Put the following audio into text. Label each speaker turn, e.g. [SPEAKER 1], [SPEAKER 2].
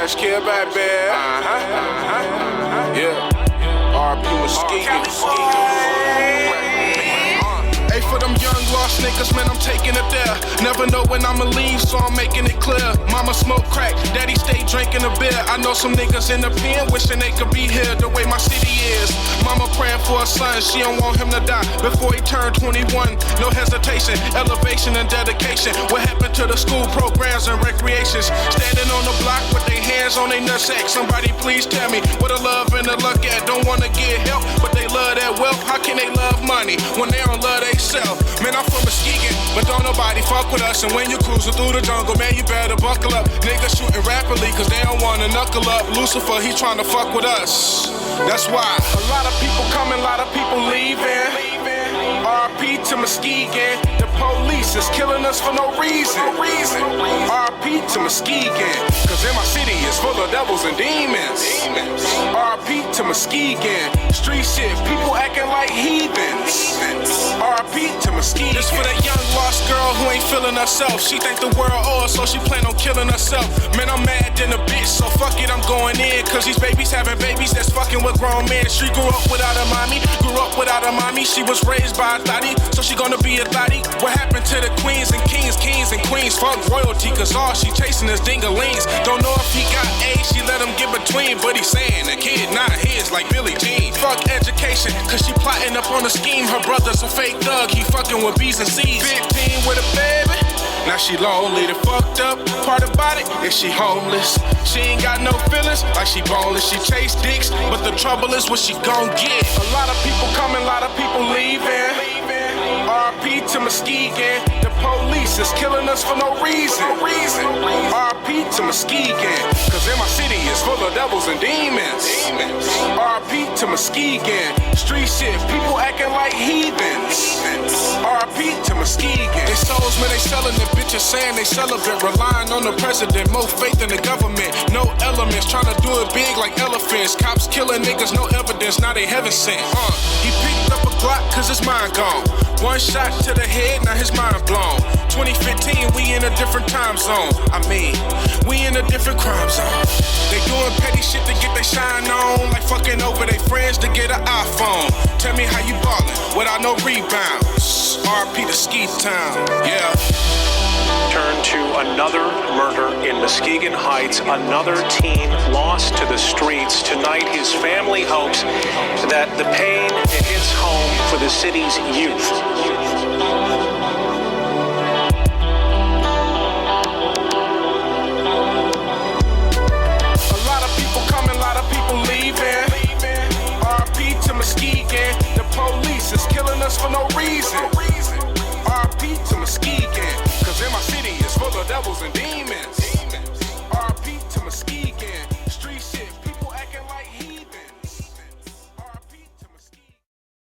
[SPEAKER 1] Fresh Kid baby. Yeah. RP Muskegon. Hey, for them young lost niggas, man, I'm taking it there. Never know when I'ma leave, so I'm making it clear. Mama smoke crack, daddy stay drinking a beer. I know some niggas in the pen wishing they could be here the way my city is. Mama praying for a son, she don't want him to die before he turned 21. No hesitation, elevation and dedication. What happened to the school programs and recreations? Standing on the block with their hands on their nutsack. Somebody please tell me where the love and the luck at. Don't wanna get help, but they love that wealth. How can they love money when they don't love they self? Man, I'm from Muskegon, but don't nobody fuck with us. And when you cruising through the jungle, man, you better buckle up. Niggas shooting rapidly, cause they don't wanna knuckle up. Lucifer, he trying to fuck with us. That's why a lot of people coming, a lot of people leaving. RP to Muskegon. The police is killing us for no reason. RP to Muskegon. Cause in my city is full of devils and demons. RP to Muskegon. Street shit, people acting like heathens. RP to Muskegon. This for that young lost girl who ain't feeling herself. She think the world old, so she plan on killing herself. Man, I'm mad than a bitch, so fuck it, I'm going in. Cause these babies having babies that's fucking with grown men. She grew up without a mommy, She was raised by a thotty, so she gonna be a thotty. What happened to the queens and kings and queens? Fuck royalty, cause all she chasing is dingalings. Don't know if he got A, she let him get between. But he's saying the kid not his, like Billie Jean. Fuck education, cause she plotting up on a scheme. Her brother's a fake thug, he fucking with B's and C's. 15 with a baby, now she lonely. The fucked up part about it is she homeless. She ain't got no feelings, like she boneless. She chase dicks, but the trouble is what she gon' get. A lot of people coming, a lot of people leaving. RP to Muskegon. The police is killing us for no reason. RP to Muskegon. Cause in my city is full of devils and demons. RP to Muskegon. Street shit, people acting like heathens. RP to Muskegon. They souls, man, they selling it. Bitches saying they celibate, relying on the president. More faith in the government. No elements, trying to do it big like elephants. Cops killing niggas, no evidence, now they heaven sent. He picked up a Glock cause his mind gone. One shot to the head, now his mind blown. 2015, we in a different time zone. I mean, we in a different crime zone. They doing petty shit to get their shine on, like fucking over their friends to get an iPhone. Tell me how you ballin' without no rebounds. RP to Ski Town, yeah.
[SPEAKER 2] Turn to another murder in Muskegon Heights, another teen lost to the streets. Tonight, his family hopes that the pain hits home for the city's youth.
[SPEAKER 1] A lot of people coming, a lot of people leaving. RP to Muskegon. The police is killing us for no reason.